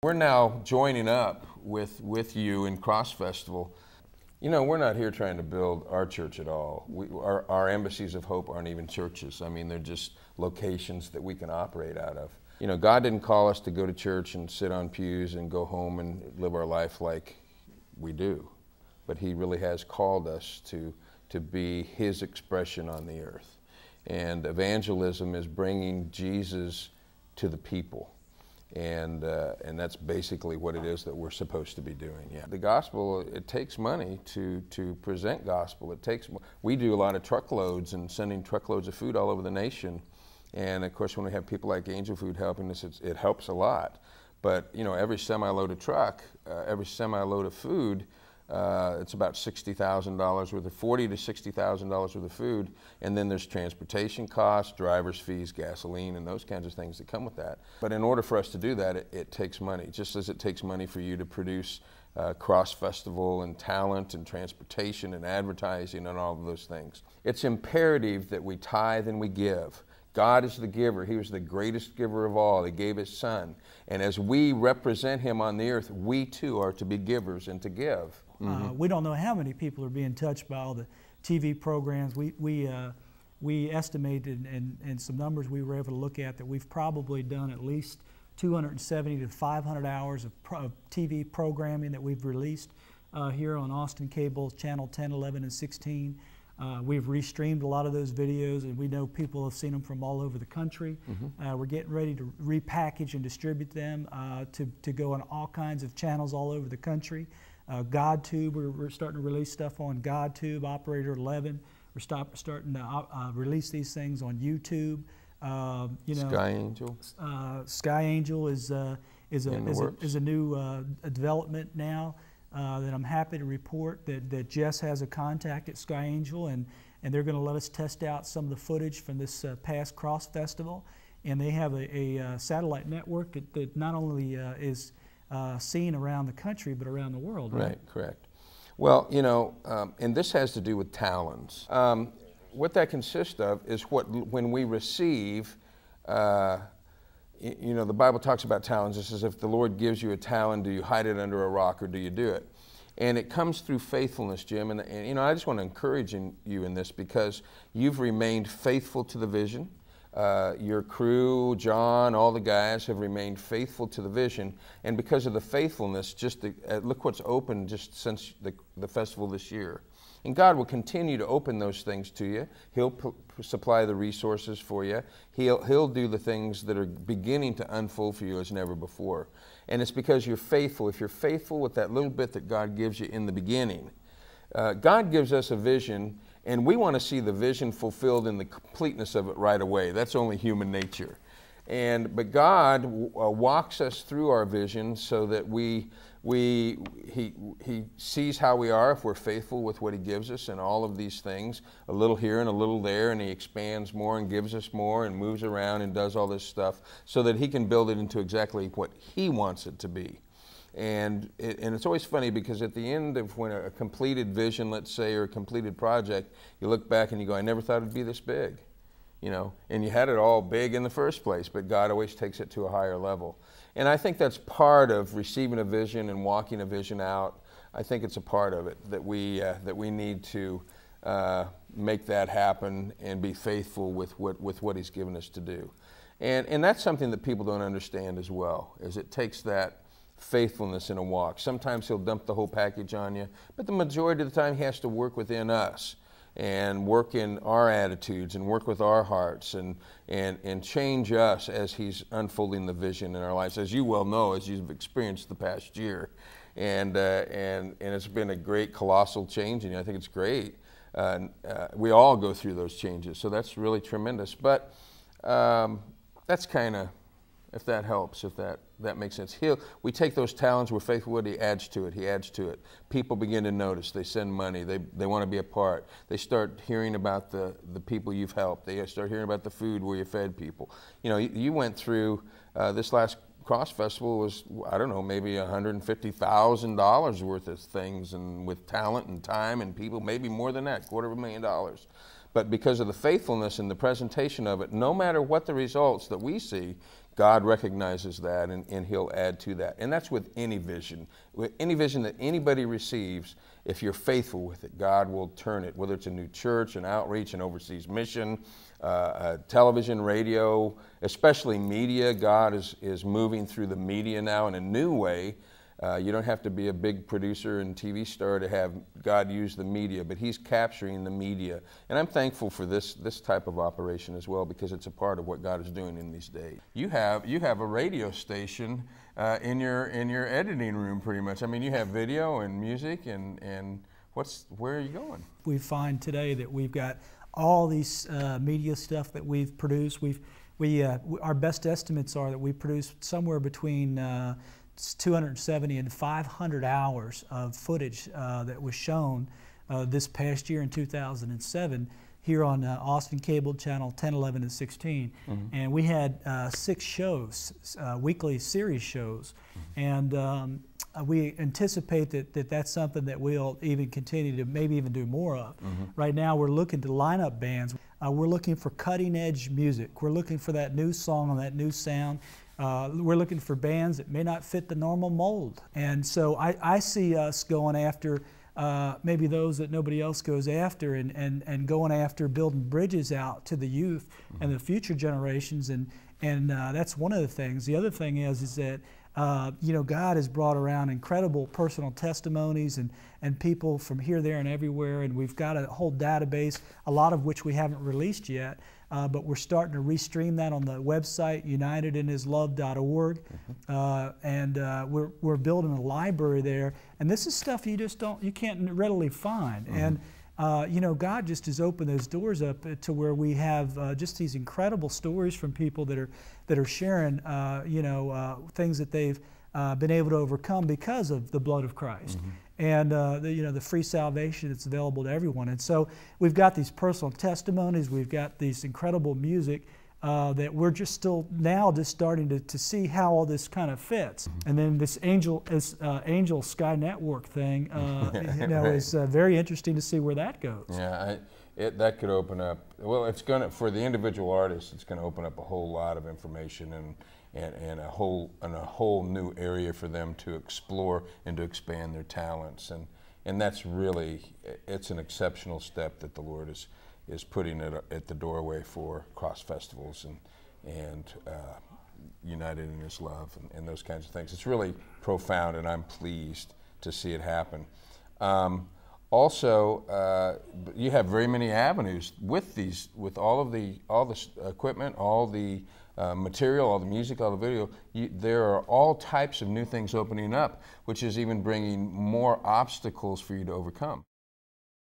We're now joining up with you in Cross Festival. You know, we're not here trying to build our church at all. Our embassies of hope aren't even churches. I mean, they're just locations that we can operate out of. You know, God didn't call us to go to church and sit on pews and go home and live our life like we do. But He really has called us to be His expression on the earth. And evangelism is bringing Jesus to the people. And that's basically what it is that we're supposed to be doing. Yeah. The gospel, it takes money to present gospel. We do a lot of truckloads and sending truckloads of food all over the nation. And of course, when we have people like Angel Food helping us, it helps a lot. But you know, every semi-load of truck, every semi-load of food, it's about $60,000 worth of $40,000 to $60,000 worth of food, and then there's transportation costs, driver's fees, gasoline, and those kinds of things that come with that. But in order for us to do that, it takes money, just as it takes money for you to produce Cross Festival and talent and transportation and advertising and all of those things. It's imperative that we tithe and we give. God is the giver. He was the greatest giver of all. He gave His Son. And as we represent Him on the earth, we too are to be givers and to give. We don't know how many people are being touched by all the TV programs. We estimated, and some numbers we were able to look at, that we've probably done at least 270 to 500 hours of TV programming that we've released here on Austin Cable, Channel 10, 11, and 16. We've restreamed a lot of those videos, and we know people have seen them from all over the country. We're getting ready to repackage and distribute them to go on all kinds of channels all over the country. GodTube, we're starting to release stuff on GodTube, Operator 11. We're starting to release these things on YouTube. You know, Sky Angel. Sky Angel is a new development now. That I'm happy to report that Jess has a contact at Sky Angel, and they're going to let us test out some of the footage from this past Cross Festival. And they have a satellite network that not only is seen around the country, but around the world. Right, correct. Well, you know, and this has to do with talents. What that consists of is when we receive, you know, the Bible talks about talents. It says, if the Lord gives you a talent, do you hide it under a rock or do you do it? And it comes through faithfulness, Jim. And you know, I just want to encourage you in this because you've remained faithful to the vision. Your crew, John, all the guys have remained faithful to the vision. And because of the faithfulness, look what's opened just since the festival this year. And God will continue to open those things to you. He'll supply the resources for you. He'll do the things that are beginning to unfold for you as never before. And it's because you're faithful. If you're faithful with that little bit that God gives you in the beginning, God gives us a vision, and we want to see the vision fulfilled in the completeness of it right away. That's only human nature. But God walks us through our vision so that He sees how we are if we're faithful with what He gives us and all of these things, a little here and a little there, and He expands more and gives us more and moves around and does all this stuff so that He can build it into exactly what He wants it to be. And it's always funny because at the end of when a completed vision, let's say, or a completed project, you look back and you go, I never thought it'd be this big. You know, and you had it all big in the first place, but God always takes it to a higher level. And I think that's part of receiving a vision and walking a vision out. I think it's a part of it that we need to make that happen and be faithful with what He's given us to do. And that's something that people don't understand as well, is it takes that faithfulness in a walk. Sometimes He'll dump the whole package on you, but the majority of the time He has to work within us and work in our attitudes and work with our hearts and change us as He's unfolding the vision in our lives, as you well know, as you've experienced the past year. And it's been a great colossal change, and I think it's great. We all go through those changes, so that's really tremendous. But that's kind of, if that helps, if that makes sense. We take those talents, we're faithful with, He adds to it, He adds to it. People begin to notice, they send money, they want to be a part. They start hearing about the people you've helped. They start hearing about the food where you fed people. You know, you went through, this last Cross Festival was, I don't know, maybe $150,000 worth of things, and with talent and time and people, maybe more than that, $250,000. But because of the faithfulness and the presentation of it, no matter what the results that we see, God recognizes that, and He'll add to that. And that's with any vision. With any vision that anybody receives, if you're faithful with it, God will turn it, whether it's a new church, an outreach, an overseas mission, television, radio, especially media. God is moving through the media now in a new way. You don't have to be a big producer and TV star to have God use the media, but He's capturing the media. And I'm thankful for this type of operation as well, because it's a part of what God is doing in these days. You have a radio station in your editing room, pretty much. I mean, you have video and music, and where are you going? We find today that we've got all these media stuff that we've produced. Our best estimates are that we produced somewhere between 270 and 500 hours of footage that was shown this past year in 2007 here on Austin Cable Channel 10, 11, and 16. Mm-hmm. And we had 6 shows, weekly series shows. Mm-hmm. And we anticipate that that's something that we'll even continue to maybe even do more of. Mm-hmm. Right now we're looking to line up bands. We're looking for cutting edge music. We're looking for that new song and that new sound. We're looking for bands that may not fit the normal mold. And so I see us going after maybe those that nobody else goes after, and going after building bridges out to the youth mm-hmm. and the future generations. And that's one of the things. The other thing is that God has brought around incredible personal testimonies and people from here, there, and everywhere. And we've got a whole database, a lot of which we haven't released yet. But we're starting to restream that on the website, unitedinhislove.org, mm-hmm. And we're building a library there. And this is stuff you can't readily find. Mm-hmm. And God just has opened those doors up to where we have just these incredible stories from people that are sharing, things that they've been able to overcome because of the blood of Christ. Mm-hmm. And the free salvation that's available to everyone. And so we've got these personal testimonies, we've got these incredible music that we're just starting to see how all this kind of fits. Mm-hmm. And then this Angel Sky Network thing, right. is very interesting to see where that goes. Yeah, that could open up. Well, for the individual artists, it's going to open up a whole lot of information and a whole new area for them to explore and to expand their talents, and that's really, it's an exceptional step that the Lord is putting at the doorway for Cross Festivals and United in His Love and those kinds of things. It's really profound, and I'm pleased to see it happen. Also, you have very many avenues with all the equipment, all the material, all the music, all the video. There are all types of new things opening up, which is even bringing more obstacles for you to overcome.